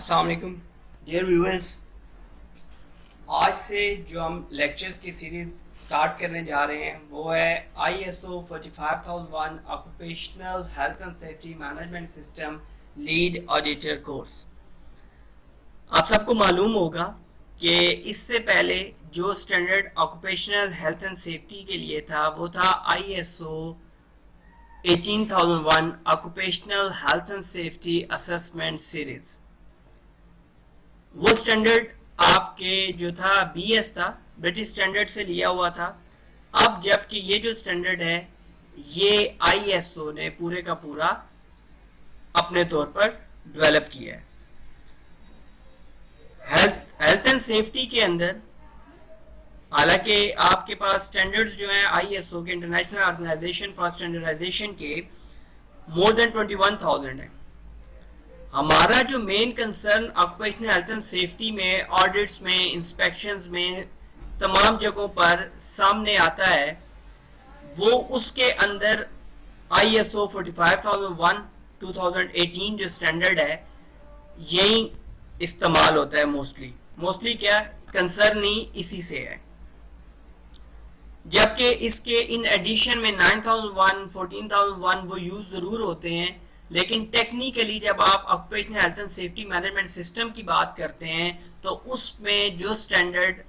अस्सलाम वालेकुम dear viewers. आज से जो हम लेक्चर्स की सीरीज स्टार्ट करने जा रहे हैं वो है ISO 45001 occupational health and safety management system lead auditor course. आप सबको मालूम होगा कि इससे पहले जो standard occupational health and safety के लिए था वो था ISO 18001 occupational health and safety assessment series. वो स्टैंडर्ड आपके जो था BS था, ब्रिटिश स्टैंडर्ड से लिया हुआ था। अब जबकि ये जो स्टैंडर्ड है ये ISO ने पूरे का पूरा अपने तौर पर डेवलप किया है। हेल्थ एंड सेफ्टी के अंदर हालांकि आपके पास स्टैंडर्ड्स जो हैं ISO के, इंटरनेशनल ऑर्गेनाइजेशन फॉर स्टैंडर्डाइजेशन के, मोर देन 21,000 है। हमारा जो main concern occupational health and safety में, ऑडिट्स में, इंस्पेक्शंस में, तमाम जगहों पर सामने आता है वो उसके अंदर ISO 45001 2018 जो स्टैंडर्ड है यही इस्तेमाल होता है। मोस्टली क्या कंसर्न ही इसी से है। जबकि इसके इन एडिशन में 9001, 14001 वो यूज जरूर होते हैं, लेकिन टेक्निकली जब आप occupational health and safety management system की बात करते हैं तो उसमें जो स्टैंडर्ड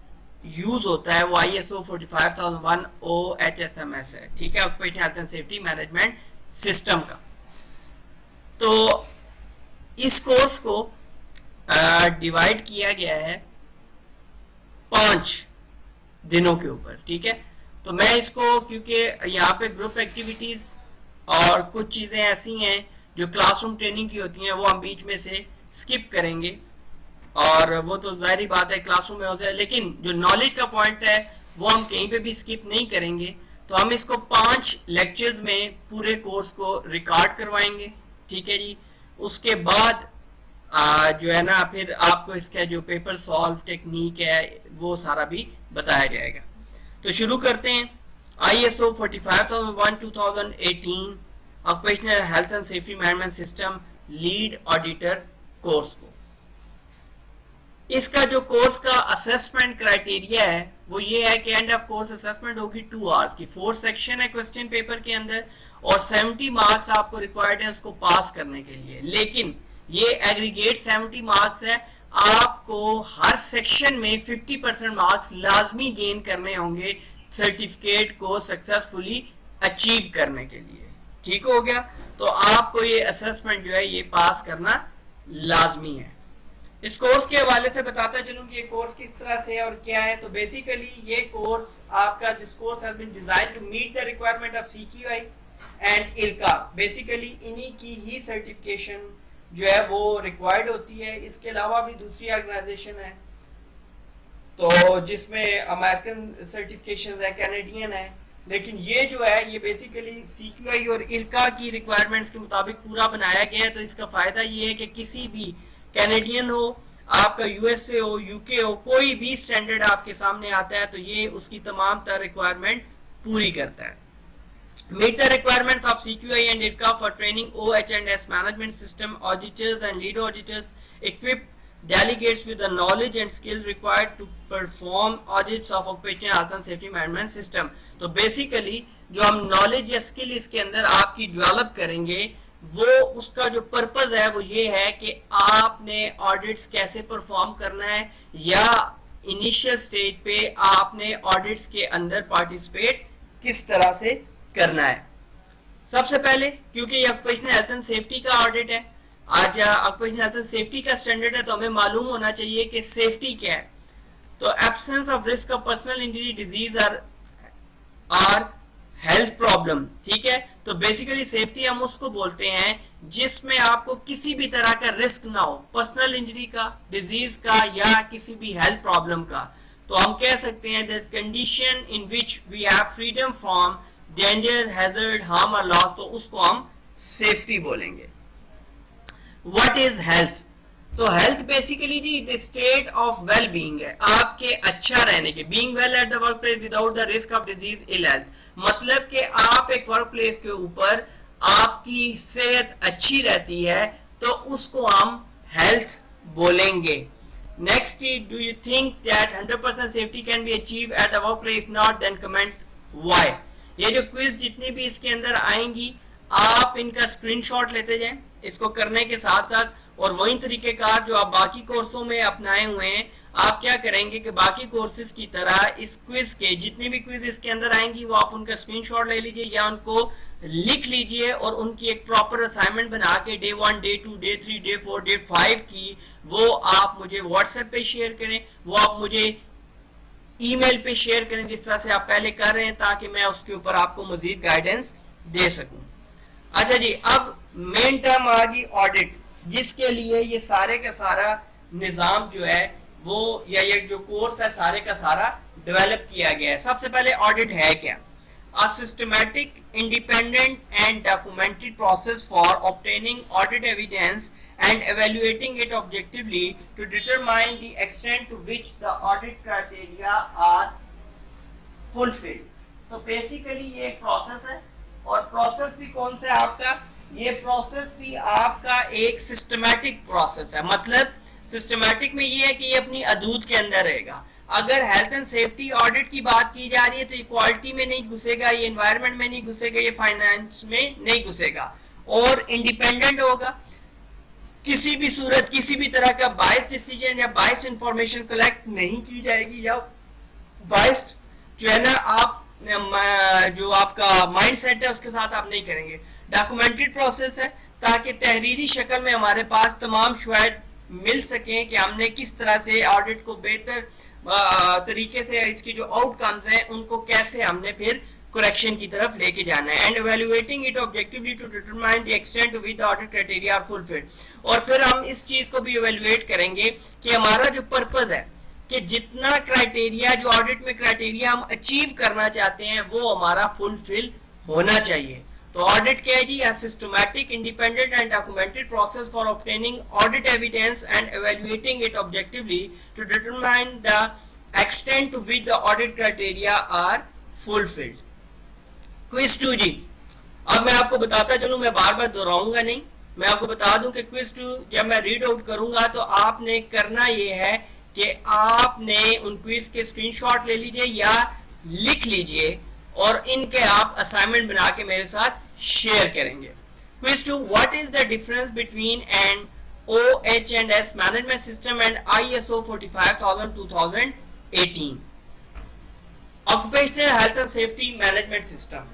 यूज होता है वो ISO 45001 OHSMS है। ठीक है, occupational health and safety management system का। तो इस कोर्स को डिवाइड किया गया है 5 दिनों के ऊपर। ठीक है, तो मैं इसको, क्योंकि यहाँ पे ग्रुप एक्टिविटीज और कुछ चीजें ऐसी हैं जो क्लासरूम ट्रेनिंग की होती हैं वो हम बीच में से स्किप करेंगे, और वो तो जाहिर बात है क्लासरूम में होता है, लेकिन जो नॉलेज का पॉइंट है वो हम कहीं पे भी स्किप नहीं करेंगे। तो हम इसको 5 लेक्चर्स में पूरे कोर्स को रिकॉर्ड करवाएंगे। ठीक है जी, उसके बाद जो है ना फिर आपको इसका जो पेपर सॉल्व टेक्निक है वो सारा भी बताया जाएगा। तो शुरू करते हैं ISO 45001 2018 occupational health and safety management system lead auditor course को। इसका जो कोर्स का असेसमेंट क्राइटेरिया है वो ये है कि एंड ऑफ कोर्स असेसमेंट होगी 2 आवर्स की। 4 सेक्शन है क्वेश्चन पेपर के अंदर और 70 मार्क्स आपको रिक्वायर्ड है उसको पास करने के लिए। लेकिन ये एग्रीगेट 70 मार्क्स है, आपको हर सेक्शन में 50% मार्क्स लाजमी गेन करने होंगे सर्टिफिकेट को सक्सेसफुली अचीव करने के लिए। ठीक हो गया, तो आपको ये असेसमेंट जो है ये पास करना लाजमी है। इस कोर्स के हवाले से बताता चलूं कि ये कोर्स किस तरह से है और क्या है। तो बेसिकली ये कोर्स आपका, this course has been designed to meet the requirement of CQI and IRCA। Basically इन्हीं की ही सर्टिफिकेशन जो है वो रिक्वायर्ड होती है। इसके अलावा भी दूसरी ऑर्गेनाइजेशन है तो जिसमें अमेरिकन सर्टिफिकेशन है, कैनेडियन है, लेकिन ये जो है ये बेसिकली CQI और IRCA की रिक्वायरमेंट्स के मुताबिक पूरा बनाया गया है। तो इसका फायदा ये है कि किसी भी कैनेडियन हो, आपका USA हो, UK हो, कोई भी स्टैंडर्ड आपके सामने आता है तो ये उसकी तमाम तरह रिक्वायरमेंट पूरी करता है। Meet the requirements of CQI and IRCA for training OH&S management system auditors and lead auditors. Equip delegates with the knowledge and skill required to perform audits of occupational health and safety management system. तो basically जो हम knowledge या skill इसके अंदर आपकी develop करेंगे वो उसका जो पर्पस है वो ये है कि आपने ऑडिट्स कैसे परफॉर्म करना है या इनिशियल स्टेज पे आपने ऑडिट्स के अंदर पार्टिसिपेट किस तरह से करना है। सबसे पहले क्योंकि ये ऑक्यूपेशनल हेल्थ एंड सेफ्टी का ऑडिट है, आज ऑक्यूपेशनल हेल्थ एंड सेफ्टी का स्टैंडर्ड है, तो हमें मालूम होना चाहिए कि सेफ्टी क्या है। तो absence of risk of personal injury, disease और हेल्थ प्रॉब्लम। ठीक है, तो बेसिकली सेफ्टी हम उसको बोलते हैं जिसमें आपको किसी भी तरह का रिस्क ना हो, पर्सनल इंजरी का, डिजीज का या किसी भी हेल्थ प्रॉब्लम का। तो हम कह सकते हैं that condition in which we have freedom from danger, hazard, harm और लॉस, तो उसको हम सेफ्टी बोलेंगे। What is health? तो हेल्थ बेसिकली जी the state of well being है, आपके अच्छा रहने के, being well at the work place without the risk of disease, ill health. मतलब कि आप एक वर्क प्लेस के ऊपर आपकी सेहत अच्छी रहती है तो उसको हम हेल्थ बोलेंगे। Next, do you think that 100% safety can be achieve at the work place? If not then comment why. ये जो क्विज जितनी भी इसके अंदर आएंगी, आप इनका स्क्रीनशॉट लेते जाएं इसको करने के साथ साथ, और वही तरीकेकार जो आप बाकी कोर्सों में अपनाए हुए हैं, आप क्या करेंगे कि बाकी कोर्सेज की तरह इस क्विज के जितनी भी क्विज इसके अंदर आएंगी वो आप उनका स्क्रीनशॉट ले लीजिए या उनको लिख लीजिए और उनकी एक प्रॉपर असाइनमेंट बना के day 1, day 2, day 3, day 4, day 5 की वो आप मुझे व्हाट्सएप पे शेयर करें, वो आप मुझे ईमेल पे शेयर करें जिस तरह से आप पहले कर रहे हैं, ताकि मैं उसके ऊपर आपको मजीद गाइडेंस दे सकूं। अच्छा जी, अब मेन टर्म आ गई ऑडिट, जिसके लिए ये सारे का सारा निजाम जो है वो या ये जो कोर्स है सारे का सारा डेवलप किया गया है। सबसे पहले ऑडिट है क्या? A systematic, independent and documented process for obtaining audit evidence and evaluating it objectively to determine the extent to which the audit criteria are fulfilled. तो बेसिकली ये एक प्रोसेस है, और प्रोसेस भी कौन सा है आपका? ये प्रोसेस भी आपका एक सिस्टमैटिक प्रोसेस है। मतलब सिस्टमैटिक में ये है कि ये अपनी हदूद के अंदर रहेगा। अगर हेल्थ एंड सेफ्टी ऑडिट की बात की जा रही है तो ये क्वालिटी में नहीं घुसेगा, ये एनवायरनमेंट में नहीं घुसेगा, ये फाइनेंस में नहीं घुसेगा, और इंडिपेंडेंट होगा। किसी भी सूरत किसी भी तरह का बाइस्ड डिसीजन या बाइस्ड इंफॉर्मेशन कलेक्ट नहीं की जाएगी, या बाइस्ड जो है ना आप जो आपका माइंड सेट है उसके साथ आप नहीं करेंगे। डॉक्यूमेंटेड प्रोसेस है ताकि तहरीरी शक्ल में हमारे पास तमाम शवाहिद मिल सकें कि हमने किस तरह से ऑडिट को बेहतर तरीके से इसकी जो आउटकम्स हैं उनको कैसे हमने फिर करेक्शन की तरफ लेके जाना है। And evaluating it objectively to determine the extent to which the audit criteria are fulfilled. और फिर हम इस चीज को भी इवैल्यूएट करेंगे कि हमारा जो पर्पस है कि जितना क्राइटेरिया जो ऑडिट में क्राइटेरिया हम अचीव करना चाहते हैं वो हमारा फुलफिल होना चाहिए। तो ऑडिट क्या है जी? a systematic, independent and documented process for obtaining audit evidence and evaluating it objectively to determine the extent to which the audit criteria are fulfilled. Quiz 2 जी, अब मैं आपको बताता चलूं, मैं बार बार दोहराऊंगा नहीं, मैं आपको बता दूं कि क्विज 2 जब मैं रीड आउट करूंगा तो आपने करना ये है कि आपने उन क्विज के स्क्रीनशॉट ले लीजिए या लिख लीजिए और इनके आप असाइनमेंट बना के मेरे साथ शेयर करेंगे। Quiz 2, what is the difference between an OH&S management system and ISO 45000:2018? Occupational Health and Safety Management System.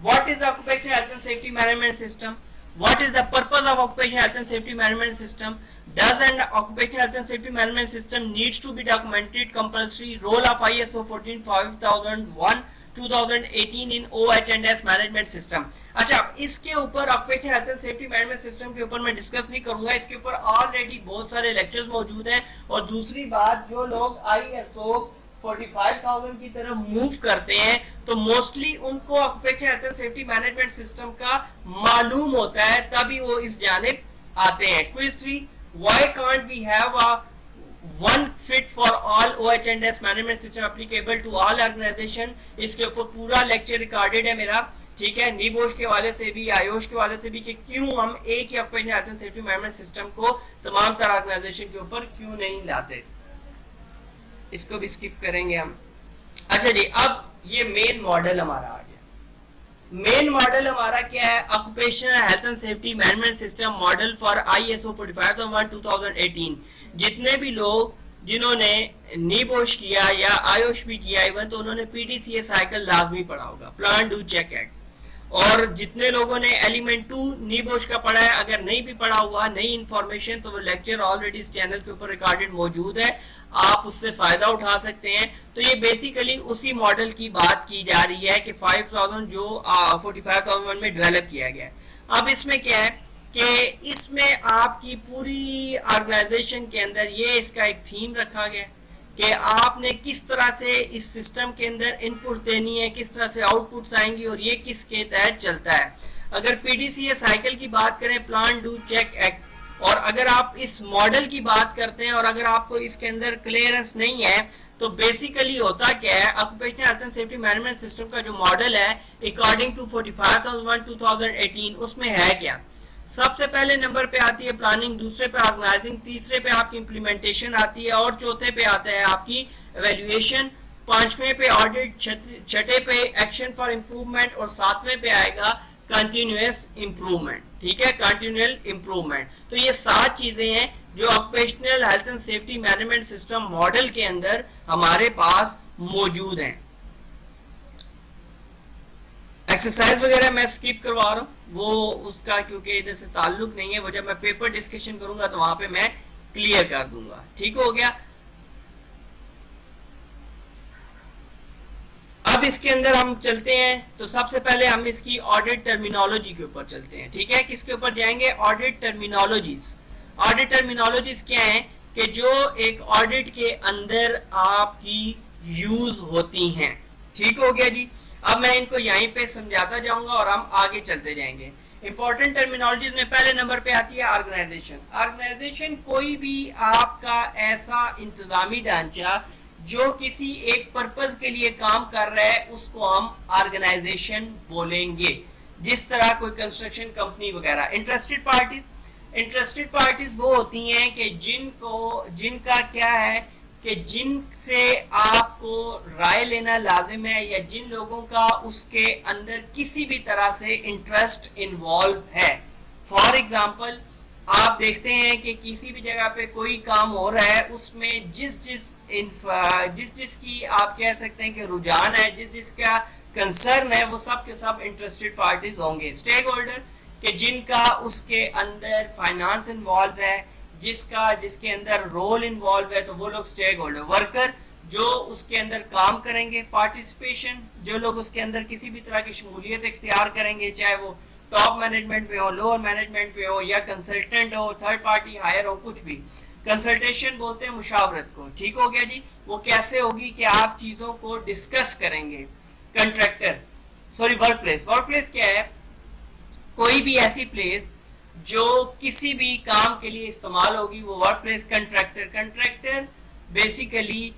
What is Occupational Health and Safety Management System? What is the purpose of Occupational Health and Safety Management System? Does an Occupational Health and Safety Management System needs to be documented? Compulsory role of ISO 1405001:2018 in OH&S management system. अच्छा, इसके ऊपर occupational health and safety management system के ऊपर मैं discuss नहीं करूंगा, इसके ऊपर ऑलरेडी बहुत सारे लेक्चर्स मौजूद हैं। और दूसरी बात, जो लोग ISO 45000 की तरफ मूव करते हैं तो मोस्टली उनको occupational health and safety management system का मालूम होता है, तभी वो इस जानिब आते हैं। Quiz 3, why can't we have a one fit for all OH&S management system applicable to all organization? इसके ऊपर पूरा लेक्चर रिकॉर्डेड है मेरा, ठीक है, नीबोश के वाले से भी आयोश के वाले से भी, कि क्यों हम एक ही occupational health and safety management system को तमाम तरह ऑर्गेनाइजेशन के ऊपर क्यों नहीं लाते, इसको भी स्किप करेंगे हम। अच्छा जी, अब ये मेन मॉडल हमारा आ गया। मेन मॉडल हमारा क्या है? Occupational health and safety management system model for ISO 45001:2018। जितने भी लोग जिन्होंने नीबोश किया या आयोश भी किया इवन, तो उन्होंने PDCA साइकिल लाजमी पढ़ा होगा, प्लान डू चेक एक्ट। और जितने लोगों ने एलिमेंट 2 नीबोश का पढ़ा है, अगर नहीं भी पढ़ा हुआ, नई इंफॉर्मेशन, तो वो लेक्चर ऑलरेडी इस चैनल के ऊपर रिकॉर्डेड मौजूद है, आप उससे फायदा उठा सकते हैं। तो ये बेसिकली उसी मॉडल की बात की जा रही है कि 5000 जो 45001 में डेवलप किया गया है। अब इसमें क्या है कि इसमें आपकी पूरी ऑर्गेनाइजेशन के अंदर ये इसका एक थीम रखा गया कि आपने किस तरह से इस सिस्टम के अंदर इनपुट देनी है, किस तरह से आउटपुट्स आएंगी और ये किसके तहत चलता है। अगर PDCA साइकिल की बात करें, प्लान डू चेक एक्ट, और अगर आप इस मॉडल की बात करते हैं और अगर आपको इसके अंदर क्लियरेंस नहीं है, तो बेसिकली होता क्या है, occupational health and safety management system का जो मॉडल है अकॉर्डिंग टू 45001:2018 उसमें है क्या? सबसे पहले नंबर पे आती है प्लानिंग, दूसरे पे ऑर्गेनाइजिंग, तीसरे पे आपकी इंप्लीमेंटेशन आती है और चौथे पे आता है आपकी एवेल्युएशन, पांचवें पे ऑडिट, छठे पे एक्शन फॉर इम्प्रूवमेंट और सातवें पे आएगा कंटिन्यूअस इम्प्रूवमेंट। ठीक है, कंटिन्यूअल इम्प्रूवमेंट। तो ये 7 चीजें हैं जो occupational health and safety management system model के अंदर हमारे पास मौजूद हैं। एक्सरसाइज वगैरह मैं स्किप करवा रहा हूँ, वो उसका क्योंकि इधर से ताल्लुक नहीं है, वो जब मैं पेपर डिस्कशन करूंगा तो वहां पे मैं क्लियर कर दूंगा। ठीक हो गया। अब इसके अंदर हम चलते हैं, तो सबसे पहले हम इसकी ऑडिट टर्मिनोलॉजी के ऊपर चलते हैं। ठीक है, किसके ऊपर जाएंगे? Audit terminologies. ऑडिट टर्मिनोलॉजीज क्या है कि जो एक ऑडिट के अंदर आपकी यूज होती हैं। ठीक हो गया जी। अब मैं इनको यहीं पे समझाता जाऊंगा और हम आगे चलते जाएंगे। इंपॉर्टेंट टर्मिनोलॉजीज में पहले नंबर पे आती है ऑर्गेनाइजेशन। ऑर्गेनाइजेशन कोई भी आपका ऐसा इंतजामी ढांचा जो किसी एक पर्पस के लिए काम कर रहा है उसको हम ऑर्गेनाइजेशन बोलेंगे। जिस तरह कोई कंस्ट्रक्शन कंपनी वगैरह। इंटरेस्टेड पार्टीज वो होती हैं कि जिनका क्या है कि जिनसे आपको राय लेना लाजिम है या जिन लोगों का उसके अंदर किसी भी तरह से इंटरेस्ट इन्वॉल्व है। फॉर एग्जाम्पल आप देखते हैं कि किसी भी जगह पे कोई काम हो रहा है, उसमें जिस की आप कह सकते हैं कि रुझान है, जिसका कंसर्न है, वो सब के सब इंटरेस्टेड पार्टीज होंगे। स्टेक होल्डर कि जिनका उसके अंदर फाइनेंस इन्वॉल्व है, जिसके अंदर रोल इन्वॉल्व है, तो वो लोग स्टेक होल्डर। वर्कर जो उसके अंदर काम करेंगे। पार्टिसिपेशन जो लोग उसके अंदर किसी भी तरह की शमूलियत इख्तियार करेंगे, चाहे वो टॉप मैनेजमेंट पे हो, लोअर मैनेजमेंट पे हो, या कंसल्टेंट हो, थर्ड पार्टी हायर हो, कुछ भी। कंसल्टेशन बोलते हैं मुशावरत को। ठीक हो गया जी। वो कैसे होगी कि आप चीजों को डिस्कस करेंगे। वर्कप्लेस क्या है? कोई भी ऐसी प्लेस जो किसी भी काम के लिए इस्तेमाल होगी, वो work place. Contractor basically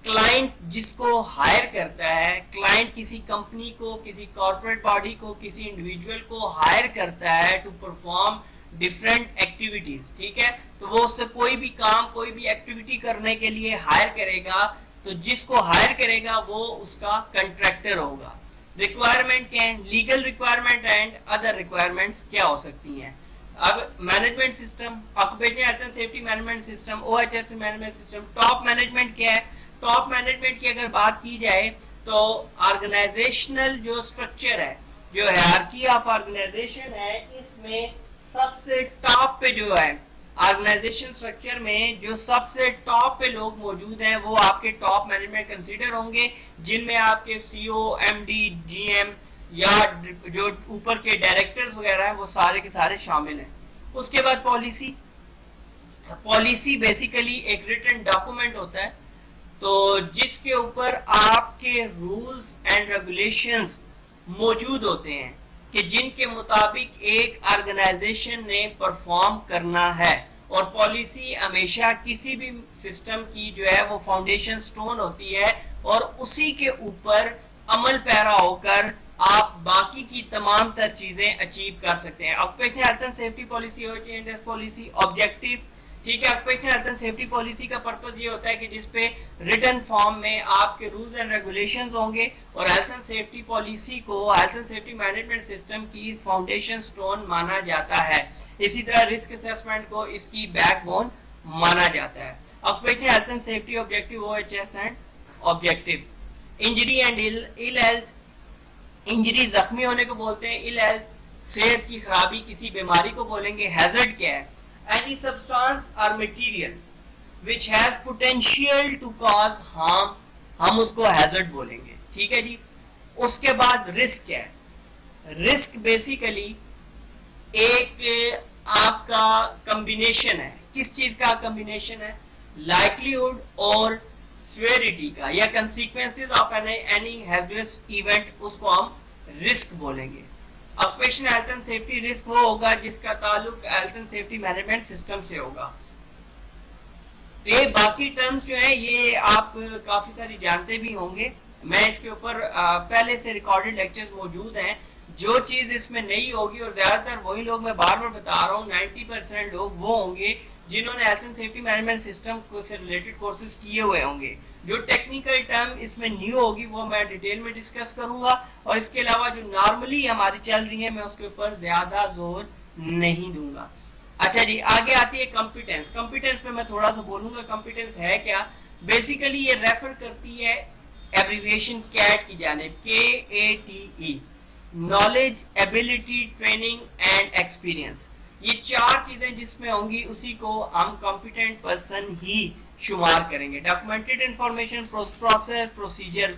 client जिसको हायर करता है। क्लाइंट किसी कंपनी को, किसी कॉर्पोरेट बॉडी को, किसी इंडिविजुअल को हायर करता है टू परफॉर्म डिफरेंट एक्टिविटीज। ठीक है, तो वो उससे कोई भी काम, कोई भी एक्टिविटी करने के लिए हायर करेगा, तो जिसको हायर करेगा वो उसका कंट्रैक्टर होगा। रिक्वायरमेंट क्या है? Legal requirement and other requirements क्या हो सकती हैं। अब management system, occupational health and safety management system, OHS management system. Top management क्या है? टॉप मैनेजमेंट की अगर बात की जाए तो ऑर्गेनाइजेशनल जो स्ट्रक्चर है, जो हायरार्की ऑफ ऑर्गेनाइजेशन है, इसमें सबसे टॉप पे जो है ऑर्गेनाइजेशन स्ट्रक्चर में जो सबसे टॉप पे लोग मौजूद हैं वो आपके टॉप मैनेजमेंट कंसीडर होंगे, जिनमें आपके सीईओ, एमडी, जीएम या जो ऊपर के डायरेक्टर्स वगैरह हैं वो सारे के सारे शामिल हैं। उसके बाद पॉलिसी बेसिकली एक रिटन डॉक्यूमेंट होता है, तो जिसके ऊपर आपके रूल्स एंड रेगुलेशंस मौजूद होते हैं कि जिनके मुताबिक एक ऑर्गेनाइजेशन ने परफॉर्म करना है। और पॉलिसी हमेशा किसी भी सिस्टम की जो है वो फाउंडेशन स्टोन होती है और उसी के ऊपर अमल पैरा होकर आप बाकी की तमाम तर चीजें अचीव कर सकते हैं। Occupational health and safety policy objective. ठीक है, occupational health and safety policy का पर्पस ये होता है कि जिसपे रिटन फॉर्म में आपके रूल्स एंड रेगुलेशंस होंगे और हेल्थ एंड सेफ्टी पॉलिसी को health and safety management system की फाउंडेशन स्टोन माना जाता है। इसी तरह रिस्क असेसमेंट को इसकी बैकबोन माना जाता है। Occupational health and safety objective, OHS and objective. Injury and ill health. Injury जख्मी होने को बोलते हैं, इल हेल्थ सेहत की खराबी, किसी बीमारी को बोलेंगे। हैजर्ड क्या है? Any substance or material which has potential to cause harm, हम उसको hazard बोलेंगे। ठीक है जी। उसके बाद रिस्क क्या है? रिस्क बेसिकली एक आपका कॉम्बिनेशन है। किस चीज का कॉम्बिनेशन है? लाइक्लीहुड और सिवियरिटी का, या consequences of any hazardous event, उसको हम रिस्क बोलेंगे। Occupational health and safety risk वो होगा जिसका ताल्लुक health and safety management system से होगा। ये बाकी टर्म्स जो है ये आप काफी सारी जानते भी होंगे। मैं इसके ऊपर पहले से रिकॉर्डेड लेक्चर्स मौजूद हैं, जो चीज इसमें नहीं होगी, और ज्यादातर वही लोग, मैं बार बार बता रहा हूँ, 90% लोग वो होंगे जिन्होंने health and safety management system से रिलेटेड कोर्सेज किए हुए होंगे। जो टेक्निकल टर्म इसमें न्यू होगी वो मैं डिटेल में डिस्कस करूंगा, और इसके अलावा जो नॉर्मली हमारी चल रही है मैं उसके ऊपर ज्यादा जोर नहीं दूंगा। अच्छा जी, आगे आती है कॉम्पिटेंस। कॉम्पिटेंस पे मैं थोड़ा सा बोलूंगा। कॉम्पिटेंस है क्या? बेसिकली ये रेफर करती है एब्रीविएशन कैट की जानिब, KATE, knowledge, ability, training and experience. ये चार चीजें जिसमें होंगी उसी को हम कॉम्पिटेंट पर्सन ही शुमार करेंगे। Documented information, process, procedure.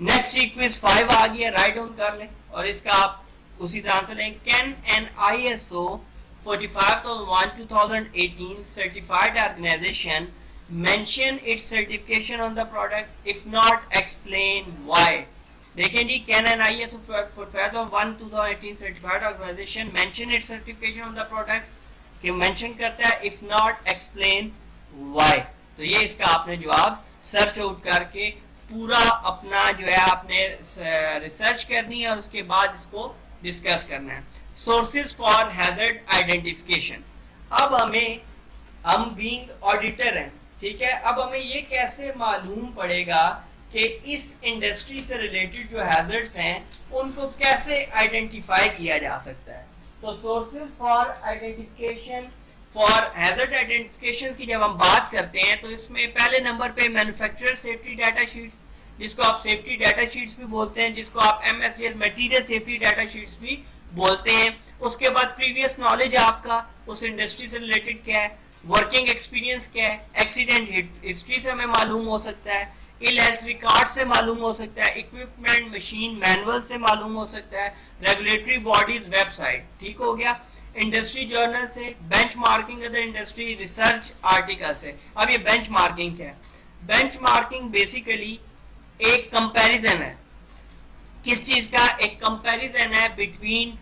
Next quiz 5 आ गया, राइट डाउन कर ले और इसका आप उसी तरह से लें। Can an ISO 45001:2018 certified organization mention its certification on the products? If not, explain why. देखें जी, can an ISO 45001:2018 certified organization mention its certification on the products? कि मेंशन करता है, इफ नॉट एक्सप्लेन व्हाई। तो ये इसका आपने जवाब search out करके पूरा अपना जो है आपने रिसर्च करनी है और उसके बाद इसको डिस्कस करना है। Sources for hazard identification. अब हम बीइंग ऑडिटर हैं, ठीक है, अब हमें ये कैसे मालूम पड़ेगा कि इस इंडस्ट्री से रिलेटेड जो हैजर्ड्स हैं उनको कैसे आइडेंटिफाई किया जा सकता है। तो sources for identification, for hazard identification की जब हम बात करते हैं तो इसमें पहले नंबर पे मैन्युफैक्चरर सेफ्टी डाटा शीट्स, जिसको आप सेफ्टी डाटा शीट्स भी बोलते हैं, जिसको आप MSDS material safety data sheets भी बोलते हैं। उसके बाद प्रीवियस नॉलेज आपका उस इंडस्ट्री से रिलेटेड क्या है, वर्किंग एक्सपीरियंस क्या है, एक्सीडेंट हिस्ट्री से हमें मालूम हो सकता है, इल हेल्थ रिकॉर्ड से मालूम हो सकता है, इक्विपमेंट मशीन मैनुअल से मालूम हो सकता है, रेगुलेटरी बॉडीज वेबसाइट, ठीक हो गया, इंडस्ट्री जर्नल से, benchmarking other industry research article से। अब ये बेंचमार्किंग क्या है? बेंचमार्किंग बेसिकली एक कंपैरिजन है। किस चीज का? एक कंपैरिजन है बिटवीन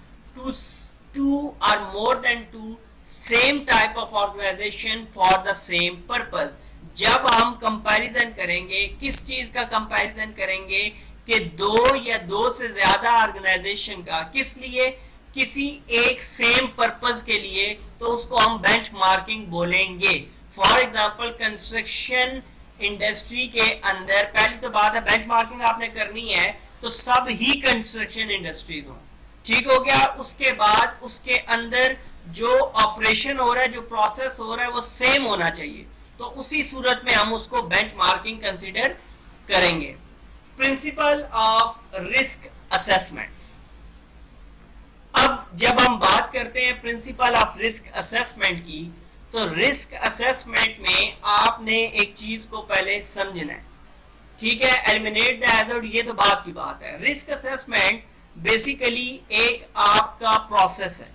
टू और more than two same type of organization for the same purpose. जब हम कंपैरिजन करेंगे, किस चीज का कंपैरिजन करेंगे? कि दो या दो से ज्यादा ऑर्गेनाइजेशन का, किस लिए? किसी एक सेम पर्पज के लिए, तो उसको हम बेंचमार्किंग बोलेंगे। फॉर एग्जांपल कंस्ट्रक्शन इंडस्ट्री के अंदर पहली तो बात है बेंचमार्किंग आपने करनी है तो सब ही कंस्ट्रक्शन इंडस्ट्रीज हो, ठीक हो गया। उसके बाद उसके अंदर जो ऑपरेशन हो रहा है, जो प्रोसेस हो रहा है वो सेम होना चाहिए, तो उसी सूरत में हम उसको बेंचमार्किंग कंसीडर करेंगे। Principle of risk assessment. अब जब हम बात करते हैं प्रिंसिपल ऑफ रिस्क असेसमेंट की, तो रिस्क असेसमेंट में आपने एक चीज को पहले समझना है, ठीक है। एलिमिनेट द हैजर्ड, ये तो बात की बात है। रिस्क असेसमेंट बेसिकली एक आपका प्रोसेस है।